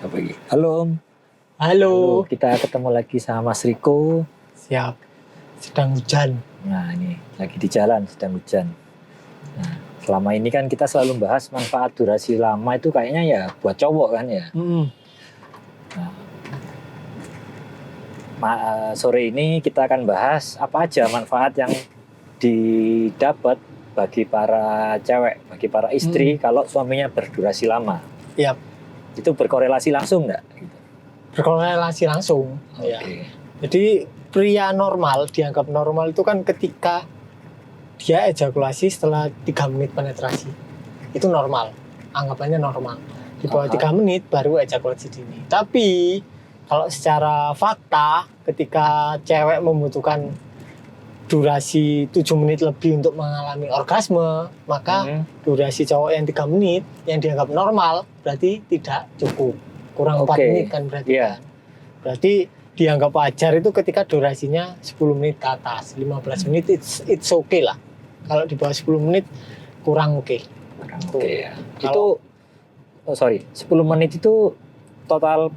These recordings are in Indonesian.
Apa lagi? Halo Om. Halo. Kita ketemu lagi sama Mas Riko. Siap. Sedang hujan. Nah ini lagi di jalan sedang hujan. Nah, selama ini kan kita selalu bahas manfaat durasi lama itu kayaknya ya buat cowok kan ya. Sore ini kita akan bahas apa aja manfaat yang didapat bagi para cewek, bagi para istri kalau suaminya berdurasi lama. Yap. Itu berkorelasi langsung nggak? Berkorelasi langsung. Oke. Ya. Jadi pria normal, dianggap normal itu kan ketika dia ejakulasi setelah 3 menit penetrasi. Itu normal. Anggapannya normal. Di bawah 3 menit baru ejakulasi dini. Tapi kalau secara fakta ketika cewek membutuhkan durasi 7 menit lebih untuk mengalami orgasme, maka durasi cowok yang 3 menit yang dianggap normal berarti tidak cukup. Kurang 4 menit kan berarti kan. Berarti dianggap wajar itu ketika durasinya 10 menit ke atas. 15 menit it's okay lah. Kalau di bawah 10 menit kurang oke. Kurang oke ya. Itu 10 menit itu total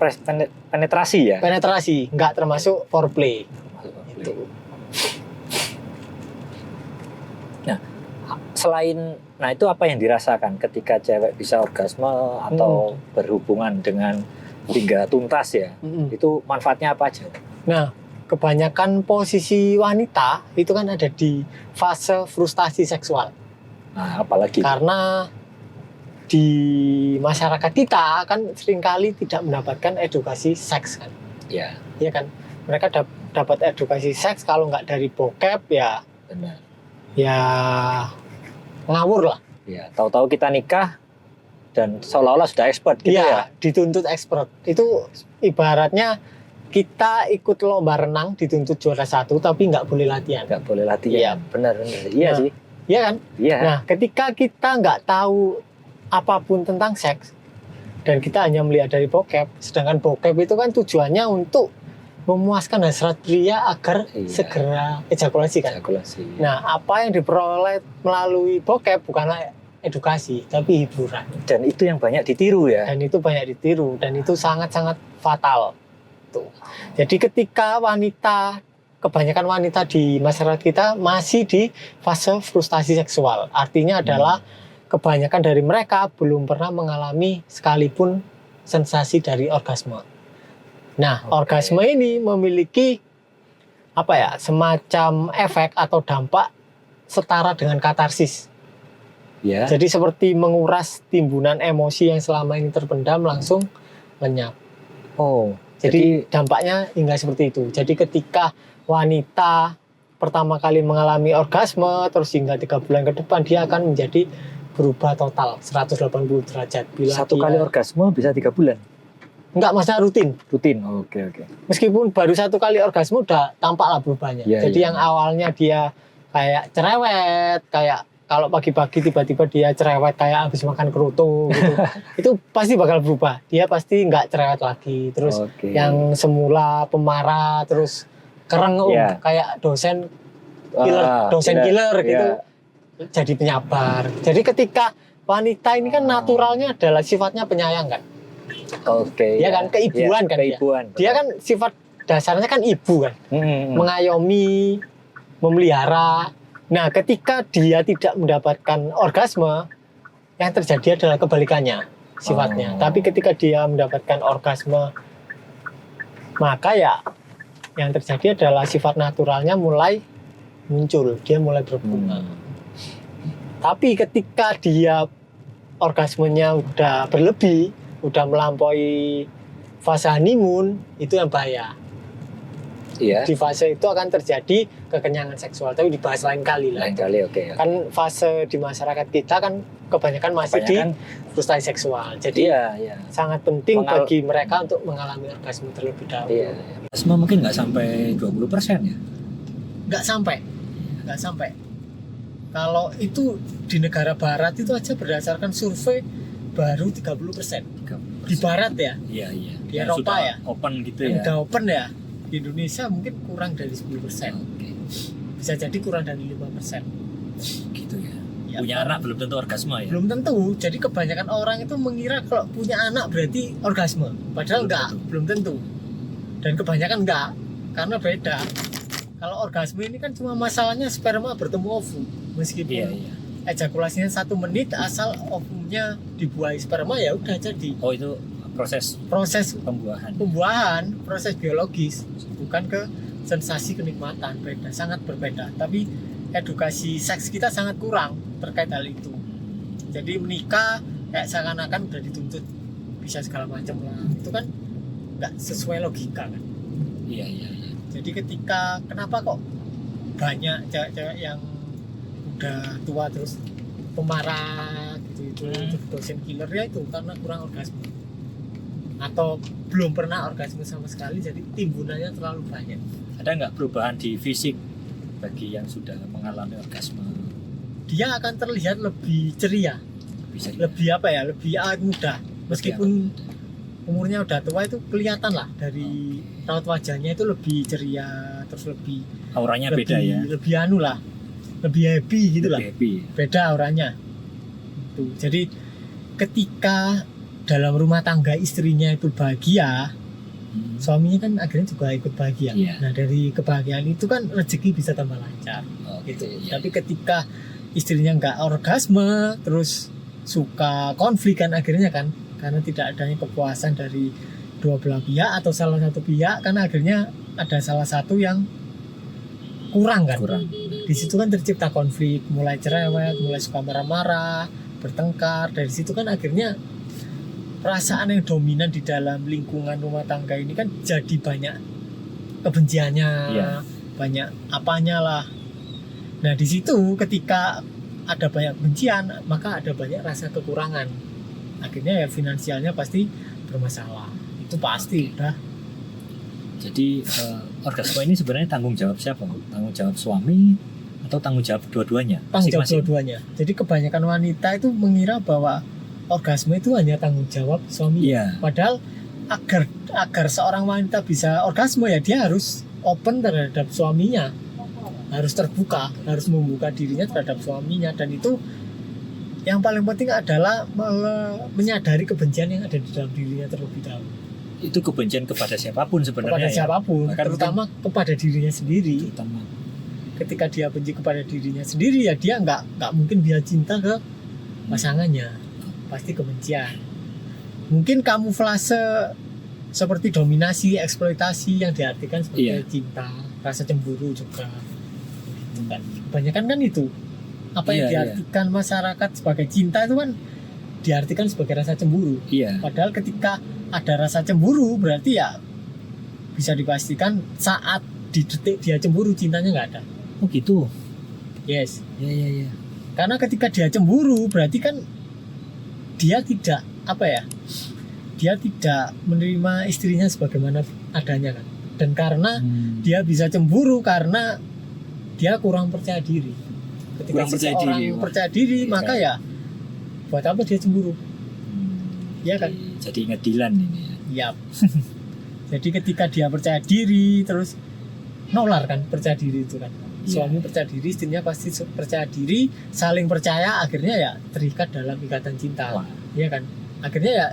penetrasi ya? Penetrasi, nggak termasuk foreplay. Itu. Nah, itu apa yang dirasakan ketika cewek bisa orgasme atau berhubungan dengan hingga tuntas ya? Itu manfaatnya apa aja? Nah, kebanyakan posisi wanita itu kan ada di fase frustasi seksual. Nah, apalagi? Karena di masyarakat kita kan seringkali tidak mendapatkan edukasi seks kan. Iya. Iya kan. Mereka dapat edukasi seks kalau nggak dari bokep ya. Benar. Ya ngawur lah. Ya, tahu-tahu kita nikah dan seolah-olah sudah expert gitu ya. Dituntut expert. Itu ibaratnya kita ikut lomba renang dituntut juara 1 tapi nggak boleh latihan. Nggak boleh latihan. Iya. Benar. Iya sih. Iya kan? Iya. Nah, ketika kita nggak tahu apapun tentang seks dan kita hanya melihat dari bokep, sedangkan bokep itu kan tujuannya untuk memuaskan hasrat pria agar segera ejakulasi kan. Ejakulasi. Nah, apa yang diperoleh melalui bokep bukanlah edukasi, tapi hiburan. Dan itu yang banyak ditiru ya. Dan itu banyak ditiru dan itu sangat-sangat fatal. Tuh. Jadi ketika kebanyakan wanita di masyarakat kita masih di fase frustasi seksual, artinya adalah kebanyakan dari mereka belum pernah mengalami sekalipun sensasi dari orgasme. Nah, orgasme ini memiliki semacam efek atau dampak setara dengan katarsis. Ya. Jadi seperti menguras timbunan emosi yang selama ini terpendam langsung lenyap. Oh, jadi dampaknya hingga seperti itu. Jadi ketika wanita pertama kali mengalami orgasme terus hingga 3 bulan ke depan dia akan menjadi berubah total 180 derajat. Bila satu kali orgasme bisa 3 bulan? Enggak, maksudnya rutin. Oke. Meskipun baru 1 kali orgasme udah tampaklah berubahnya. Jadi yang awalnya dia kayak cerewet, kayak kalau pagi-pagi tiba-tiba dia cerewet kayak habis makan kerutu gitu. Itu pasti bakal berubah. Dia pasti nggak cerewet lagi. Terus yang semula pemarah terus kerengung kayak dosen killer gitu. Jadi penyabar. Jadi ketika wanita ini kan naturalnya adalah sifatnya penyayang kan. Dia kan keibuan kan dia kan sifat dasarnya kan ibu kan. Mengayomi, memelihara. Nah, ketika dia tidak mendapatkan orgasme, yang terjadi adalah kebalikannya sifatnya. Tapi ketika dia mendapatkan orgasme, maka ya yang terjadi adalah sifat naturalnya mulai muncul, dia mulai berbunga. Tapi ketika dia orgasmenya udah berlebih, udah melampaui fase honeymoon, itu yang bahaya. Di fase itu akan terjadi kekenyangan seksual, tapi dibahas lain kali lah. Oke. Kan fase di masyarakat kita kan kebanyakan masih di frustasi seksual. Jadi sangat penting bagi mereka untuk mengalami orgasme terlebih dahulu. Orgasme mungkin nggak sampai 20% ya? Nggak sampai. Kalau itu di negara barat itu aja berdasarkan survei baru 30%. Di barat ya? Iya. Di Eropa ya? Open gitu ya? Udah open ya? Di Indonesia mungkin kurang dari 10%. Bisa jadi kurang dari 5%. Gitu ya? Ya, punya anak belum tentu orgasme ya. belum tentu. Jadi kebanyakan orang itu mengira kalau punya anak berarti orgasme. Padahal belum tentu. Dan kebanyakan enggak, karena beda. Kalau orgasme ini kan cuma masalahnya sperma bertemu ovum. Meskipun ejakulasinya 1 menit, asal ovumnya dibuahi sperma ya udah jadi. Oh, itu proses pembuahan, proses biologis, bukan ke sensasi kenikmatan. Beda, sangat berbeda. Tapi edukasi seks kita sangat kurang terkait hal itu. Jadi menikah kayak seakan-akan udah dituntut bisa segala macam lah. Itu kan nggak sesuai logika kan. Iya. Jadi ketika kenapa kok banyak cewek-cewek yang udah tua terus pemarah gitu dosen killer ya itu karena kurang orgasme atau belum pernah orgasme sama sekali, jadi timbunannya terlalu banyak. Ada nggak perubahan di fisik bagi yang sudah mengalami orgasme? Dia akan terlihat lebih ceria, lebih awet muda. Meskipun umurnya udah tua itu kelihatan lah dari raut wajahnya itu lebih ceria, terus lebih auranya beda ya. Lebih lebih happy gitu lah. Beda auranya. Tuh. Jadi ketika dalam rumah tangga istrinya itu bahagia, suaminya kan akhirnya juga ikut bahagia. Nah, dari kebahagiaan itu kan rezeki bisa tambah lancar. Gitu. Tapi ketika istrinya nggak orgasme, terus suka konflik kan akhirnya kan, karena tidak adanya kepuasan dari dua belah pihak atau salah satu pihak, kan akhirnya ada salah satu yang kurang kan. Di situ kan tercipta konflik, mulai cerewet, mulai suka marah-marah, bertengkar. Dari situ kan akhirnya perasaan yang dominan di dalam lingkungan rumah tangga ini kan jadi banyak kebenciannya, banyak apanya lah. Nah, di situ ketika ada banyak kebencian, maka ada banyak rasa kekurangan. Akhirnya ya finansialnya pasti bermasalah. Itu pasti udah. Jadi orgasme ini sebenarnya tanggung jawab siapa? Tanggung jawab suami atau tanggung jawab dua-duanya? Tanggung jawab dua-duanya. Jadi kebanyakan wanita itu mengira bahwa orgasme itu hanya tanggung jawab suami. Padahal agar seorang wanita bisa orgasme ya dia harus open terhadap suaminya. Harus terbuka, harus membuka dirinya terhadap suaminya, dan itu yang paling penting adalah menyadari kebencian yang ada di dalam dirinya terlebih dahulu. Itu kebencian kepada siapapun sebenarnya. Kepada siapapun, terutama kepada dirinya sendiri. Terutama. Ketika dia benci kepada dirinya sendiri ya dia nggak mungkin bisa cinta ke pasangannya. Pasti kebencian. Mungkin kamuflase seperti dominasi, eksploitasi yang diartikan sebagai cinta, rasa cemburu juga. Kebanyakan kan itu. Apa yang diartikan masyarakat sebagai cinta itu kan diartikan sebagai rasa cemburu. Padahal ketika ada rasa cemburu berarti ya bisa dipastikan saat di detik dia cemburu cintanya nggak ada. Oh gitu. Yes. Iya. Karena ketika dia cemburu berarti kan dia tidak dia tidak menerima istrinya sebagaimana adanya kan. Dan karena dia bisa cemburu karena dia kurang percaya diri. Ketika seseorang percaya diri maka ya buat apa dia cemburu? Ya kan? Jadi ngedilan ini ya. Yap. Jadi ketika dia percaya diri terus nolar kan percaya diri itu kan. Suami percaya diri, istrinya pasti percaya diri, saling percaya, akhirnya ya terikat dalam ikatan cinta. Iya kan? Akhirnya ya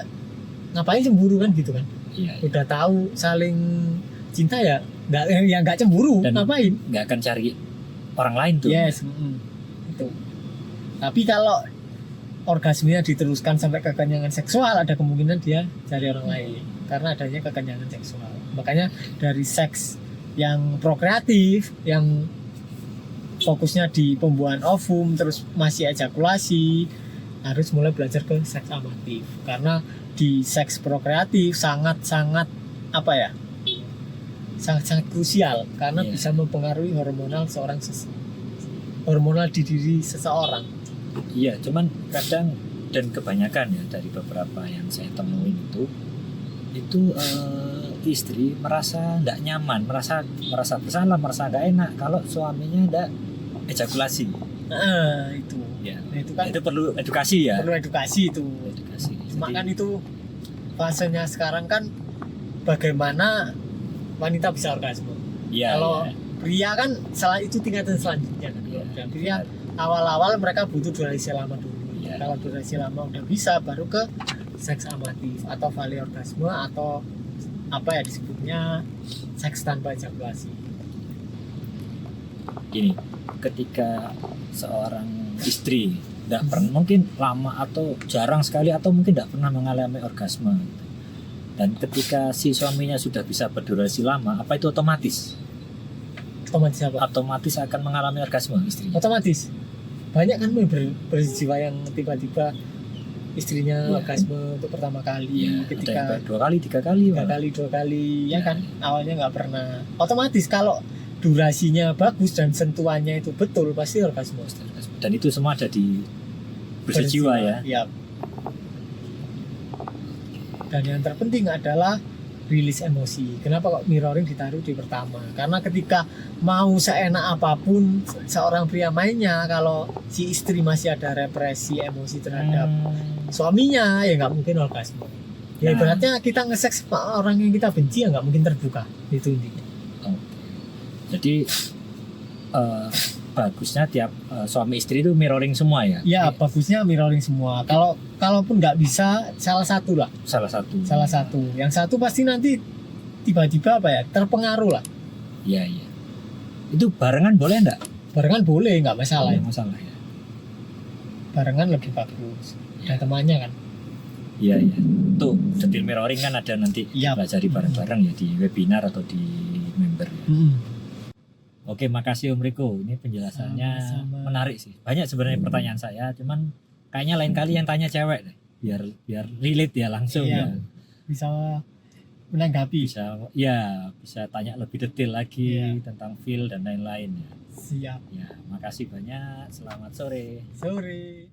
ngapain cemburu kan gitu kan? Udah tahu saling cinta ya nggak cemburu. Dan ngapain? Nggak akan cari orang lain tuh. Yes. Itu. Tapi kalau orgasmenya diteruskan sampai kekenyangan seksual, ada kemungkinan dia cari orang lain karena adanya kekenyangan seksual. Makanya dari seks yang prokreatif, yang fokusnya di pembuahan ovum terus masih ejakulasi, harus mulai belajar ke seks amatif. Karena di seks prokreatif sangat-sangat sangat-sangat krusial karena bisa mempengaruhi hormonal hormonal di diri seseorang. Iya, cuman kadang dan kebanyakan ya dari beberapa yang saya temuin itu istri merasa tidak nyaman, merasa bersalah, merasa nggak enak kalau suaminya tidak ejakulasi. Itu. Ya. Nah, itu kan itu perlu edukasi ya. Perlu edukasi itu. Cuma kan itu fasenya sekarang kan bagaimana wanita bisa orgasme. Kalau pria kan itu tingkatan selanjutnya kan. Dan pria awal-awal mereka butuh durasi lama dulu. Iya. Kalau durasi lama udah bisa, baru ke seks amatif atau vali orgasme atau apa ya disebutnya seks tanpa ejakulasi. Gini, ketika seorang istri tidak pernah, mungkin lama atau jarang sekali atau mungkin tidak pernah mengalami orgasme, dan ketika si suaminya sudah bisa berdurasi lama, apa itu otomatis Otomatis apa? akan mengalami orgasme istrinya? Otomatis. Banyak kan berjiwa yang tiba-tiba istrinya Iya. orgasme untuk pertama kali, Iya, ada yang ketika kayak 2 kali 3 kali malah. dua kali ya Iya. kan, awalnya nggak pernah. Otomatis kalau durasinya bagus dan sentuhannya itu betul pasti orgasme. Dan itu semua ada di berjiwa ya. Iya. Dan yang terpenting adalah rilis emosi. Kenapa kok mirroring ditaruh di pertama? Karena ketika mau seenak apapun seorang pria mainnya, kalau si istri masih ada represi emosi terhadap suaminya, ya nggak mungkin orgasme. Ya Nah. ibaratnya kita nge-seks sama orang yang kita benci ya nggak mungkin terbuka. Itu intinya. Jadi bagusnya tiap suami istri itu mirroring semua ya. Ya bagusnya mirroring semua. Kalaupun nggak bisa, salah satu lah. Salah satu. Yang satu pasti nanti tiba-tiba apa ya terpengaruh lah. Iya, iya. Itu barengan boleh enggak? Barengan boleh, nggak masalah. Nggak masalah ya. Barengan lebih bagus. Ada temannya kan. Iya, iya. Tuh, detail mirroring kan ada nanti Iya. pelajari bareng-bareng ya di webinar atau di member ya. Oke, makasih Om Riko. Ini penjelasannya Sama-sama. menarik sih. Banyak sebenarnya pertanyaan saya, cuman kayaknya lain kali yang tanya cewek deh. Biar relate ya langsung Iya. ya. Bisa menanggapi. Bisa tanya lebih detail lagi Iya. tentang feel dan lain-lain ya. Siap. Ya, makasih banyak. Selamat sore. Sore.